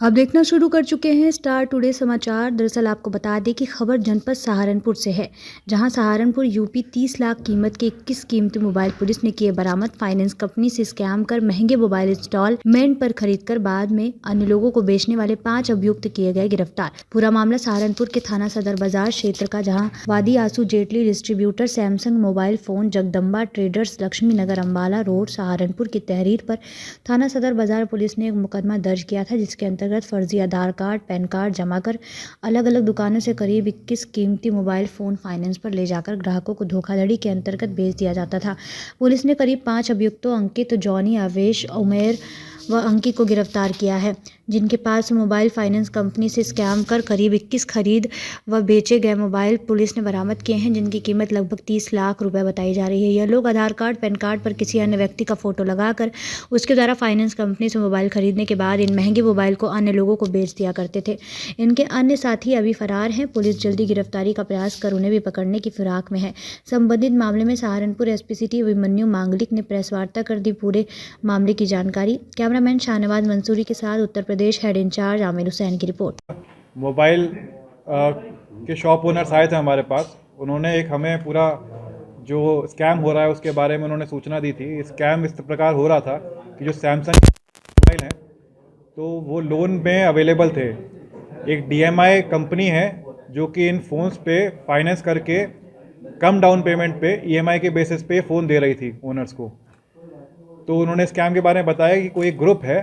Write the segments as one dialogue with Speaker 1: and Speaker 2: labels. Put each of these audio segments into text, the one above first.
Speaker 1: आप देखना शुरू कर चुके हैं स्टार टुडे समाचार। दरअसल आपको बता दें कि खबर जनपद सहारनपुर से है, जहां सहारनपुर यूपी 30 लाख कीमत के 21 कीमती मोबाइल पुलिस ने किए बरामद। फाइनेंस कंपनी से स्कैम कर महंगे मोबाइल इंस्टॉलमेंट पर खरीदकर बाद में अन्य लोगों को बेचने वाले 5 अभियुक्त किए गए गिरफ्तार। पूरा मामला सहारनपुर के थाना सदर बाजार क्षेत्र का, जहाँ वादी Anshu Jaitley distributor, Samsung mobile phone, Jagdamba traders, Laxmi Nagar Ambala road Saharanpur की तहरीर पर थाना सदर बाजार पुलिस ने एक मुकदमा दर्ज किया था, जिसके अंतर्गत फर्जी आधार कार्ड, पैन कार्ड जमा कर अलग अलग दुकानों से करीब 21 कीमती मोबाइल फोन फाइनेंस पर ले जाकर ग्राहकों को धोखाधड़ी के अंतर्गत बेच दिया जाता था। पुलिस ने करीब 5 अभियुक्तों अंकित, जॉनी, आवेश, उमेर व अंकित को गिरफ्तार किया है, जिनके पास मोबाइल फाइनेंस कंपनी से स्कैम कर करीब 21 खरीद व बेचे गए मोबाइल पुलिस ने बरामद किए हैं, जिनकी कीमत लगभग 30 लाख रुपए बताई जा रही है। यह लोग आधार कार्ड, पैन कार्ड पर किसी अन्य व्यक्ति का फोटो लगाकर उसके द्वारा फाइनेंस कंपनी से मोबाइल खरीदने के बाद इन महंगे मोबाइल को अन्य लोगों को बेच दिया करते थे। इनके अन्य साथी अभी फरार हैं। पुलिस जल्दी गिरफ्तारी का प्रयास कर उन्हें भी पकड़ने की फिराक में है। संबंधित मामले में सहारनपुर एसपी सिटी अभिमन्यु मांगलिक ने प्रेस वार्ता कर दी पूरे मामले की जानकारी। कैमरामैन शाहनवाज मंसूरी के साथ उत्तर प्रदेश हेड इंचार्ज आमिर हुसैन की रिपोर्ट।
Speaker 2: मोबाइल के शॉप ओनर्स आए थे हमारे पास। उन्होंने एक हमें पूरा जो स्कैम हो रहा है उसके बारे में उन्होंने सूचना दी थी। स्कैम इस प्रकार हो रहा था कि जो सैमसंग मोबाइल हैं तो वो लोन में अवेलेबल थे। एक DMI कंपनी है जो कि इन फ़ोन्स पे फाइनेंस करके कम डाउन पेमेंट पे EMI के बेसिस पे फ़ोन दे रही थी ओनर्स को। तो उन्होंने स्कैम के बारे में बताया कि कोई ग्रुप है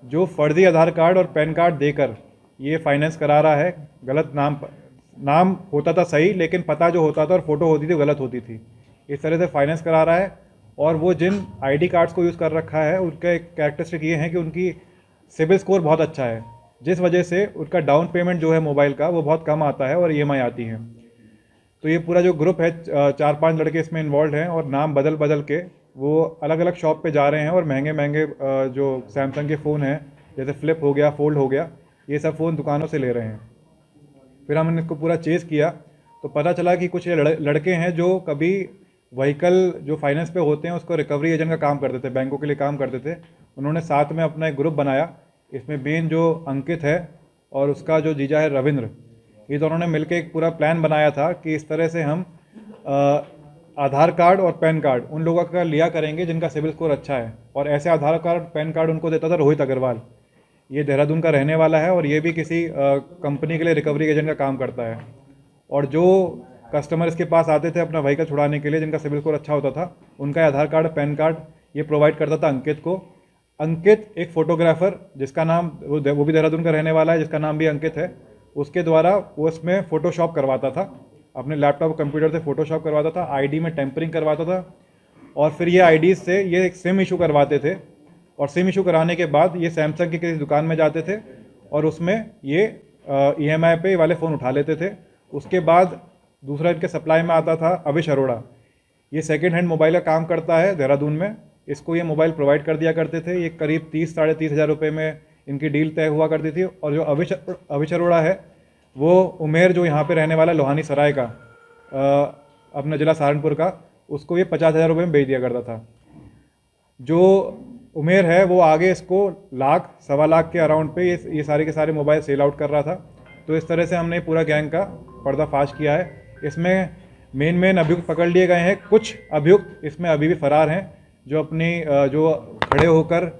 Speaker 2: जो फर्जी आधार कार्ड और पैन कार्ड देकर ये फाइनेंस करा रहा है। गलत नाम होता था सही, लेकिन पता जो होता था और फ़ोटो होती थी गलत होती थी। इस तरह से फाइनेंस करा रहा है। और वो जिन ID कार्ड्स को यूज़ कर रखा है उनका एक कैरेक्टरिस्टिक ये है कि उनकी सिबिल स्कोर बहुत अच्छा है, जिस वजह से उनका डाउन पेमेंट जो है मोबाइल का वो बहुत कम आता है और EMI आती है। तो ये पूरा जो ग्रुप है, 4-5 लड़के इसमें इन्वॉल्व हैं और नाम बदल बदल के वो अलग अलग शॉप पे जा रहे हैं और महंगे महंगे जो सैमसंग के फ़ोन हैं, जैसे फ्लिप हो गया, फोल्ड हो गया, ये सब फ़ोन दुकानों से ले रहे हैं। फिर हमने इसको पूरा चेज़ किया तो पता चला कि कुछ ये लड़के हैं जो कभी व्हीकल जो फाइनेंस पे होते हैं उसको रिकवरी एजेंट का काम करते थे, बैंकों के लिए काम करते थे। उन्होंने साथ में अपना एक ग्रुप बनाया। इसमें मेन जो अंकित है और उसका जो जीजा है रविंद्र, ये दोनों ने मिलकर एक पूरा प्लान बनाया था कि इस तरह से हम आधार कार्ड और पैन कार्ड उन लोगों का लिया करेंगे जिनका सिबिल स्कोर अच्छा है। और ऐसे आधार कार्ड पैन कार्ड उनको देता था रोहित अग्रवाल। ये देहरादून का रहने वाला है और ये भी किसी कंपनी के लिए रिकवरी एजेंट का काम करता है। और जो कस्टमर इसके पास आते थे अपना व्हीकल छुड़ाने के लिए, जिनका सिबिल स्कोर अच्छा होता था, उनका आधार कार्ड, पैन कार्ड ये प्रोवाइड करता था अंकित को। अंकित एक फ़ोटोग्राफ़र जिसका नाम वो भी देहरादून का रहने वाला है, जिसका नाम भी अंकित है, उसके द्वारा वो उसमें फ़ोटोशॉप करवाता था, अपने लैपटॉप कंप्यूटर से फ़ोटोशॉप करवाता था, ID में टेम्परिंग करवाता था। और फिर ये IDs से ये एक सिम इशू करवाते थे और सिम इशू कराने के बाद ये सैमसंग की किसी दुकान में जाते थे और उसमें ये EMI पे वाले फ़ोन उठा लेते थे। उसके बाद दूसरा इनके सप्लाई में आता था अविश अरोड़ा। ये सेकेंड हैंड मोबाइल का काम करता है देहरादून में। इसको ये मोबाइल प्रोवाइड कर दिया करते थे। ये करीब 30-30.5 हज़ार रुपये में इनकी डील तय हुआ करती थी। और जो अविश अरोड़ा है वो उमेर जो यहाँ पे रहने वाला लोहानी सराय का, अपना जिला सहारनपुर का, उसको ये 50 हज़ार रुपये में बेच दिया करता था। जो उमेर है वो आगे इसको लाख, 1.25 लाख के अराउंड पे ये सारे के सारे मोबाइल सेल आउट कर रहा था। तो इस तरह से हमने पूरा गैंग का पर्दाफाश किया है। इसमें मेन अभियुक्त पकड़ लिए गए हैं। कुछ अभियुक्त इसमें अभी भी फरार हैं, जो अपनी जो खड़े होकर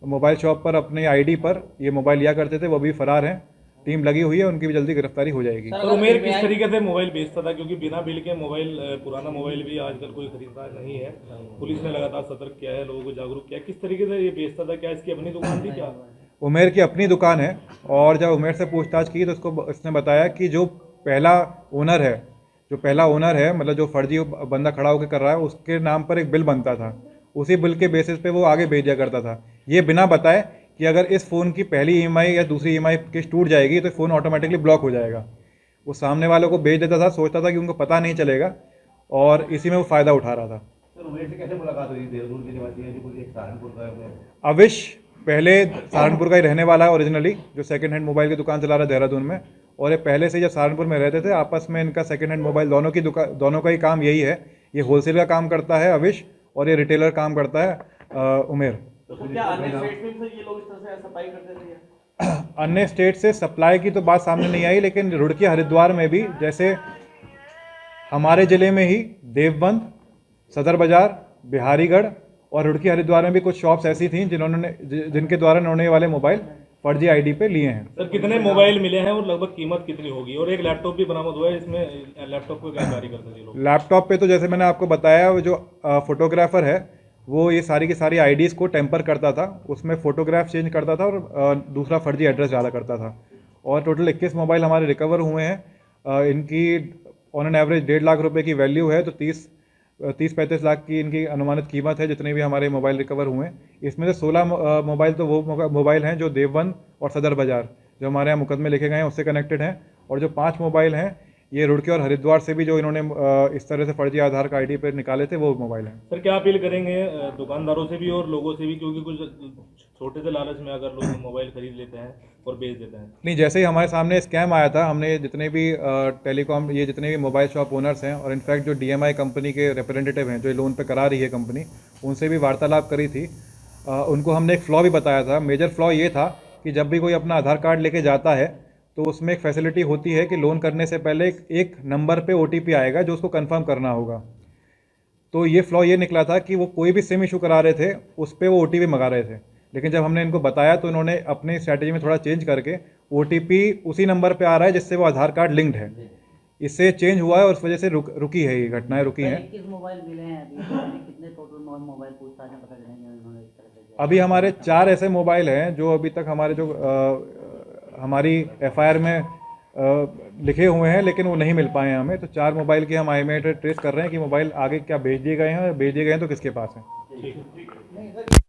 Speaker 2: मोबाइल शॉप पर अपनी ID पर ये मोबाइल लिया करते थे, वो भी फरार हैं। टीम लगी हुई है, उनकी भी जल्दी गिरफ्तारी हो जाएगी।
Speaker 3: तो उमेर किस तरीके से मोबाइल बेचता था, क्योंकि बिना बिल के मोबाइल, पुराना मोबाइल भी आजकल कोई खरीदता नहीं है। पुलिस ने लगातार सतर्क किया है, लोगों को जागरूक किया। किस तरीके से ये बेचता था? क्या इसकी अपनी दुकान थी? क्या
Speaker 2: उमेर की अपनी दुकान है। और जब उमेर से पूछताछ की तो इसने बताया कि जो पहला ओनर है, मतलब जो फर्जी बंदा खड़ा होकर कर रहा है, उसके नाम पर एक बिल बनता था। उसी बिल के बेसिस पे वो आगे भेज दिया करता था, ये बिना बताए कि अगर इस फ़ोन की पहली EMI या दूसरी EMI किस्त टूट जाएगी तो फ़ोन ऑटोमेटिकली ब्लॉक हो जाएगा। वो सामने वालों को भेज देता था, सोचता था कि उनको पता नहीं चलेगा और इसी में वो फ़ायदा उठा रहा था।
Speaker 4: सर, उमेर से कैसे मुलाकात हुई? देहरादून के निवासी है, जो कोई सहारनपुर का है।
Speaker 2: अविश पहले सहारनपुर का ही रहने वाला है ओरिजिनली, जो सेकंड हैंड मोबाइल की दुकान चला रहा है देहरादून में। और ये पहले से जब सहारनपुर में रहते थे, आपस में इनका सेकंड हैंड मोबाइल दोनों का ही काम यही है। ये होलसेल का काम करता है अविश और ये रिटेलर काम करता है उमेर।
Speaker 3: तो क्या अन्य स्टेट में ये लोग इस तरह से सप्लाई करते थे?
Speaker 2: अन्य स्टेट से सप्लाई की तो बात सामने नहीं आई, लेकिन रुड़की हरिद्वार में भी जैसे हमारे ज़िले में ही देवबंद, सदर बाज़ार, बिहारीगढ़ और रुड़की हरिद्वार में भी कुछ शॉप्स ऐसी थी जिनके द्वारा इन्होंने ये वाले मोबाइल फर्जी आईडी पे लिए हैं।
Speaker 3: सर कितने मोबाइल मिले हैं और लगभग कीमत कितनी होगी? और एक लैपटॉप भी बरामद हुआ है, इसमें लैपटॉप को क्या जारी करते थे लोग?
Speaker 2: लैपटॉप पे तो जैसे मैंने आपको बताया, वो जो फोटोग्राफर है वो ये सारी की सारी आईडीज़ को टेम्पर करता था, उसमें फ़ोटोग्राफ चेंज करता था और दूसरा फर्जी एड्रेस डाला करता था। और टोटल 21 मोबाइल हमारे रिकवर हुए हैं। इनकी ऑन एन एवरेज 1.5 लाख रुपए की वैल्यू है, तो 30-35 लाख की इनकी अनुमानित कीमत है जितने भी हमारे मोबाइल रिकवर हुए हैं। इसमें से 16 मोबाइल तो वो मोबाइल हैं जो देवबंद और सदर बाज़ार जो हमारे यहाँ मुकदमे लिखे गए हैं उससे कनेक्टेड हैं, और जो 5 मोबाइल हैं ये रुड़की और हरिद्वार से भी जो इन्होंने इस तरह से फर्जी आधार का आईडी पे निकाले थे वो मोबाइल हैं।
Speaker 3: सर क्या अपील करेंगे दुकानदारों से भी और लोगों से भी, क्योंकि कुछ छोटे से लालच में अगर लोग मोबाइल खरीद लेते हैं और बेच देते हैं?
Speaker 2: नहीं, जैसे ही हमारे सामने स्कैम आया था, हमने जितने भी टेलीकॉम ये जितने भी मोबाइल शॉप ओनर्स हैं और इनफैक्ट जो DMI कंपनी के रिप्रेजेंटेटिव हैं जो लोन पे करा रही है कंपनी, उनसे भी वार्तालाप करी थी। उनको हमने एक फ्लॉ भी बताया था। मेजर फ्लॉ ये था कि जब भी कोई अपना आधार कार्ड लेके जाता है तो उसमें एक फैसिलिटी होती है कि लोन करने से पहले एक नंबर पे OTP आएगा जो उसको कंफर्म करना होगा। तो ये फ्लॉ ये निकला था कि वो कोई भी सिम इशू करा रहे थे उस पर वो OTP मंगा रहे थे, लेकिन जब हमने इनको बताया तो इन्होंने अपनी स्ट्रैटेजी में थोड़ा चेंज करके OTP उसी नंबर पे आ रहा है जिससे वो आधार कार्ड लिंक्ड है, इससे चेंज हुआ है और उस वजह से रुकी है, ये घटनाएं रुकी हैं।
Speaker 5: 21 मोबाइल मिले हैं अभी, तो कितने टोटल मोबाइल पूछताछ में पकड़ लेंगे उन्होंने इस तरह से?
Speaker 2: अभी हमारे 4 ऐसे मोबाइल हैं जो अभी तक हमारे जो हमारी FIR में लिखे हुए हैं लेकिन वो नहीं मिल पाए हैं हमें। तो 4 मोबाइल की हम IMEI ट्रेस कर रहे हैं कि मोबाइल आगे क्या भेज दिए गए हैं और भेज दिए गए हैं तो किसके पास हैं।
Speaker 3: ठीक है।